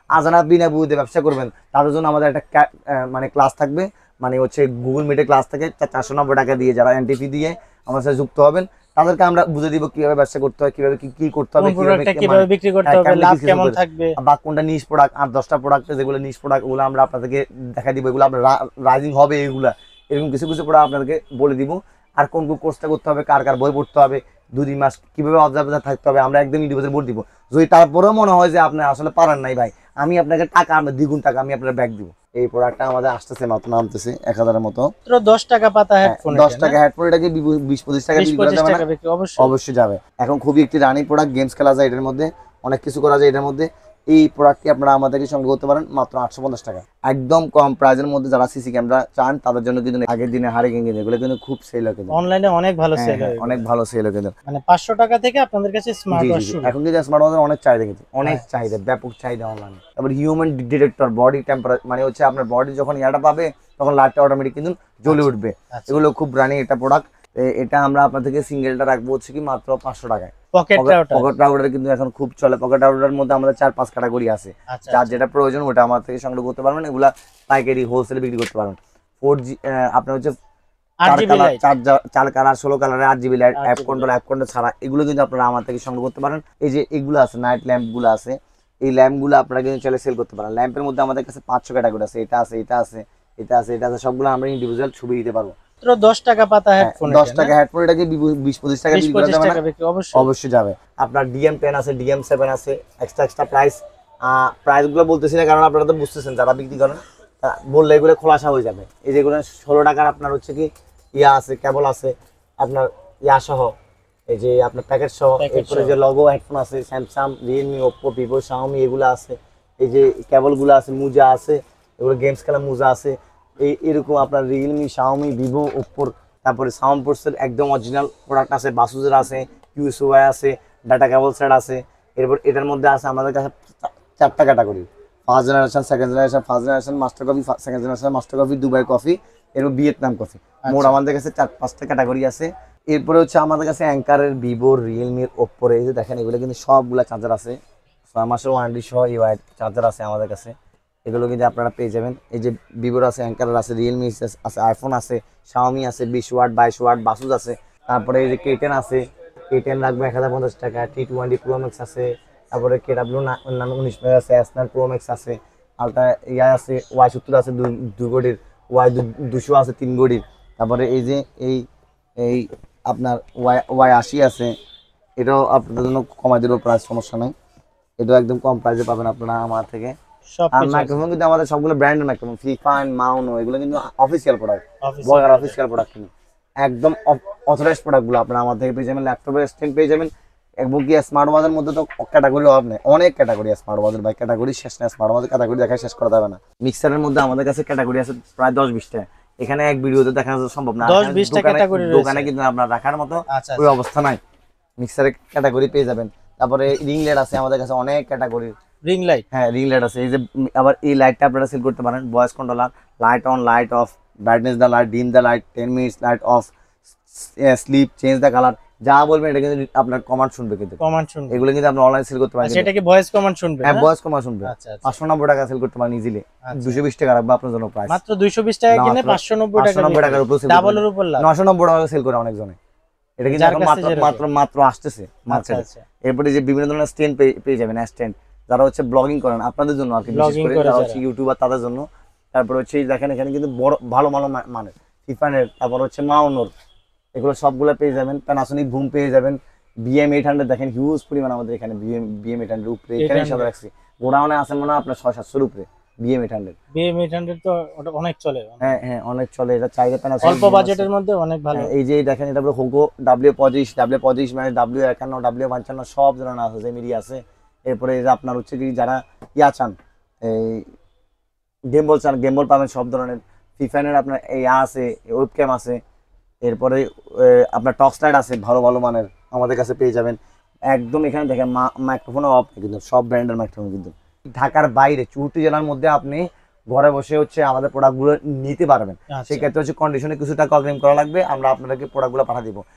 আজানা বিনা বুঝে ব্যবসা করবেন তাদের জন্য আমাদের একটা মানে ক্লাস থাকবে, মানে হচ্ছে গুগল মিটে ক্লাস থাকে 490 টাকা দিয়ে, যারা এন্ট্রি ফি দিয়ে আমার সাথে যুক্ত হবেন তাদেরকে আমরা বুঝে দিব কিভাবে ব্যবসা করতে হয়, কিভাবে কি করতে হবে, কিভাবে বিক্রি করতে হবে, লাভ কেমন থাকবে, বা কোনটা নিশ প্রোডাক্ট 8-10টা প্রোডাক্ট যেগুলো নিশ প্রোডাক্ট ওগুলো আমরা আপনাদেরকে দেখা দিব, এগুলো আমরা রাইজিং হবে এগুলা, এরকম কিছু কিছু প্রোডাক্ট আপনাদেরকে বলে দিব। আর কোন কোন কোর্সটা করতে হবে, কার কার বই পড়তে হবে, 2-3 মাস কিভাবে অবজার্ভ থাকতে হবে, আমরা একদম ইন্ডিভিজুয়াল বলে দিব। যদি তারপরেও মনে হয় যে আপনি আসলে পারেন নাই ভাই, আমি আপনাকে টাকা, আমরা দ্বিগুণ টাকা আমি আপনার ব্যাক দিব। এই প্রোডাক্টটা আমাদের আসতেছে মাত্র, নামতেছে 1000-এর মতো, 10 টাকা পাতা হেডফোন, 10 টাকা হেডফোন, এটাকে 20-25 টাকা বিক্রি করা যাবে না? অবশ্যই যাবে। এখন খুবই একটি রানিং প্রোডাক্ট, গেমস খেলা যায় এটার মধ্যে, অনেক কিছু করা যায় এটার মধ্যে। এই প্রোডাক্টটি আপনারা আমাদেরকে সংগ্রহ করতে পারেন মাত্র 850 টাকা, একদম কম প্রাইসের মধ্যে। যারা সিসি ক্যামেরা চান তাদের জন্য কিন্তু আগের দিনে হারে কিনে এগুলো কিন্তু খুব সেল হয়, কিন্তু অনলাইনে অনেক ভালো সেল হয়, অনেক ভালো সেল হয় কিন্তু, মানে 500 টাকা থেকে আপনাদের কাছে স্মার্ট ওয়াচ শুরু। এখন কিন্তু স্মার্ট ওয়াচের অনেক চাহিদা, কিন্তু অনেক চাহিদা, ব্যাপক চাহিদা অনলাইনে। তারপর হিউম্যান ডিটেক্টর, বডি টেম্পারেচার, মানে হচ্ছে আপনার বডি যখন ইয়াটা পাবে তখন লাইটটা অটোমেটিক কিন্তু জ্বলে উঠবে, এগুলো খুব রানিং একটা প্রোডাক্ট। এটা আমরা আপনাদেরকে সিঙ্গেলটা রাখবো হচ্ছে কি মাত্র 500 টাকায়। পকেট রাউটার কিন্তু এখন খুব চলে, পকেট রাউটারের মধ্যে আমাদের 4-5 ক্যাটাগরি আছে, যার যেটা প্রয়োজন ওটা আমার থেকে সংগ্রহ করতে পারবেন, এগুলা পাইকারি হোলসেলে বিক্রি করতে পারবেন। 4G আপনার হচ্ছে 4 কালার 16 কালারের 8GB লাইট, অ্যাপ কন্ট্রোল ছাড়া, এগুলো কিন্তু আপনারা আমার থেকে সংগ্রহ করতে পারেন। এই যে এগুলো আছে নাইট ল্যাম্প গুলো আছে, এই ল্যাম্প গুলো আপনারা কিন্তু চলে সেল করতে পারেন। ল্যাম্পের মধ্যে আমাদের কাছে 500 ক্যাটাগরি আছে, এটা আছে, এটা আছে, এটা আছে, এটা আছে, সবগুলো আমরা ইন্ডিভিজুয়াল ছবি দিতে পারবো। 10 টাকা পাতা হেডফোন, 10 টাকা হেডফোন, এটাকে 20-25 টাকা বিক্রি করা যাবে না? অবশ্যই যাবে। আপনার DM10 আছে, DM7 আছে, এক্সট্রা প্রাইস, প্রাইসগুলো বলতেছি না কারণ আপনারা তো বুঝতেছেন, যারা বিক্রি করেন বললে এগুলো খোলাসা হয়ে যাবে। এই যেগুলো 16 টাকার আপনার হচ্ছে কি ইয়া আছে, কেবল আছে আপনার ইয়া সহ, এই যে আপনার প্যাকেট সহ, এরপরে যে লগো হেডফোন আছে, Samsung, Realme, Oppo, Vivo, Xiaomi, এগুলো আছে। এই যে কেবলগুলো আছে, মোজা আছে, এগুলো গেমস খেলা মোজা আছে, এরকম আপনার রিয়েলমি, শাওমি, ভিভো, ওপ্পোর, তারপরে সাউন্ড পোর্টসের একদম অরিজিনাল প্রোডাক্ট আছে, বাসুজের আছে, ইউএসওয়াই আছে, ডাটা কেবল সেট আছে। এরপর এটার মধ্যে আছে আমাদের কাছে 4টা category, first generation, second generation, first generation master coffee, second generation master coffee, Dubai coffee, এরপর ভিয়েতনাম কফি, মোট আমাদের কাছে 4-5টা ক্যাটাগরি আছে। এরপরে হচ্ছে আমাদের কাছে অ্যাঙ্কারের, ভিভোর, রিয়েলমির, ওপ্পোর, এই যে দেখেন এগুলো কিন্তু সবগুলা চার্জার আছে, 6 মাসের ওয়ারেন্টি সহ ইউআই চার্জার আছে আমাদের কাছে, এগুলো কিন্তু আপনারা পেয়ে যাবেন। এই যে ভিভোর আছে, অ্যাঙ্কারের আছে, রিয়েলমি আছে, আইফোন আছে, শাওমি আছে 20 ওয়াট, 22 ওয়াট, বাসুস আছে। তারপরে এই যে K10 আছে, K10 রাখবে 1050 টাকা, T20 Pro Max আছে, তারপরে KW 19 মেগা আছে, S9 Pro Max আছে, আলট্রা ইয়া আছে, Y70 আছে 2 কোটির, Y200 আছে 3 কোটির। তারপরে এই যে এই আপনার Y80 আছে, এটাও আপনাদের জন্য কমাই দেবো প্রাইস, সমস্যা নাই, এটাও একদম কম প্রাইসে পাবেন আপনারা আমার থেকে। আর মাইক্রোফোন কিন্তু আমাদের সবগুলো ব্র্যান্ডের মাইক্রোফোন, ফিফাইন, মাউনো, এগুলো কিন্তু অফিসিয়াল প্রোডাক্ট, বয়ার অফিসিয়াল প্রোডাক্ট, কিন্তু একদম অথরাইজড প্রোডাক্টগুলো আপনারা আমার থেকে পেয়ে যাবেন। ল্যাপটপের স্ট্যান্ড পেয়ে যাবেন, এবং কি স্মার্ট ওয়াচের মধ্যে তো ক্যাটাগরি অভাব নেই, অনেক ক্যাটাগরি স্মার্ট ওয়াচের, ভাই ক্যাটাগরি শেষ নেই, স্মার্ট ওয়াচের ক্যাটাগরি দেখা শেষ করা যাবে না। মিক্সারের মধ্যে আমাদের কাছে ক্যাটাগরি আছে প্রায় 10-20টা, এখানে এক ভিডিওতে দেখা সম্ভব না, 10-20টা ক্যাটাগরি দোকানে কিন্তু আপনার রাখার মতো ওই অবস্থা নাই, মিক্সারের ক্যাটাগরি পেয়ে যাবেন। তারপরে রিং লাইট আছে আমাদের কাছে অনেক ক্যাটাগরি, রিং লাইট, হ্যাঁ রিং লাইট আছে। এই যে আবার এই লাইটটা আপনারা সেল করতে পারেন, voice controller, light on, light off, brightness the light, dim the light, 10 minutes light off, sleep, change the colour, যা বলবেন এটা কিন্তু আপনার কমান্ড শুনবে, কিন্তু কমান্ড শুনবে, এগুলো কিন্তু আপনি অনলাইন সেল করতে পারেন। সেটা কি ভয়েস কমান্ড শুনবে? হ্যাঁ ভয়েস কমান্ড শুনবে। 590 টাকা সেল করতে পারেন ইজিলি, 220 টাকা রাখবো আপনার জন্য প্রাইস, মাত্র 220 টাকা কিনে 590 টাকার উপর সেল, ডাবলের উপর লাভ, 990 টাকা সেল করে অনেক জনে, এটা কিন্তু মাত্র আসতেছে মার্কেটে। এরপরে যে বিভিন্ন ধরনের স্ট্যান্ড পেয়ে যাবেন, স্ট্যান্ড যারা হচ্ছে ব্লগিং করেন আপনাদের জন্য আর কি, বিশেষ করে যারা হচ্ছে ইউটিউবার তাদের জন্য। তারপর হচ্ছে দেখেন এখানে কিন্তু বড় ভালো মানের ফিফানের, তারপর হচ্ছে মাউনোর, এগুলো সবগুলো পেয়ে যাবেন। প্যানাসোনিক বুম পেয়ে যাবেন, BM800 দেখেন হিউজ পরিমাণ আমাদের এখানে, BM800 উপরে এখানে সব রাখছি, গোডাউনে আছে মনে হয় আপনার 600-700 উপরে BM800 তো ওটা অনেক চলে, হ্যাঁ অনেক চলে, এটা চাইলে প্যানাসোনিক অল্প বাজেটের মধ্যে অনেক ভালো। এই যে দেখেন এটা হলো হোগো W25 মানে W51, W55 সব ধরনের আছে, জেমিরি আছে। এরপরে এই যে আপনার হচ্ছে কি যারা ইয়া চান, এই গেমবল চান, গেমবল পাবেন সব ধরনের। ফিফানের আপনার এই আছে, ওয়েবক্যাম আছে, এরপরে আপনার টক্স লাইট আছে ভালো ভালো মানের আমাদের কাছে পেয়ে যাবেন। একদম এখানে দেখেন মাইক্রোফোনও অফ, কিন্তু সব ব্র্যান্ডের মাইক্রোফোন, কিন্তু ঢাকার বাইরে 64 জেলার মধ্যে আপনি ঘরে বসে হচ্ছে আমাদের প্রোডাক্টগুলো নিতে পারবেন। সেই ক্ষেত্রে হচ্ছে কন্ডিশনে কিছু টাকা অগ্রিম করা লাগবে, আমরা আপনাদেরকে প্রোডাক্টগুলো পাঠিয়ে দিব।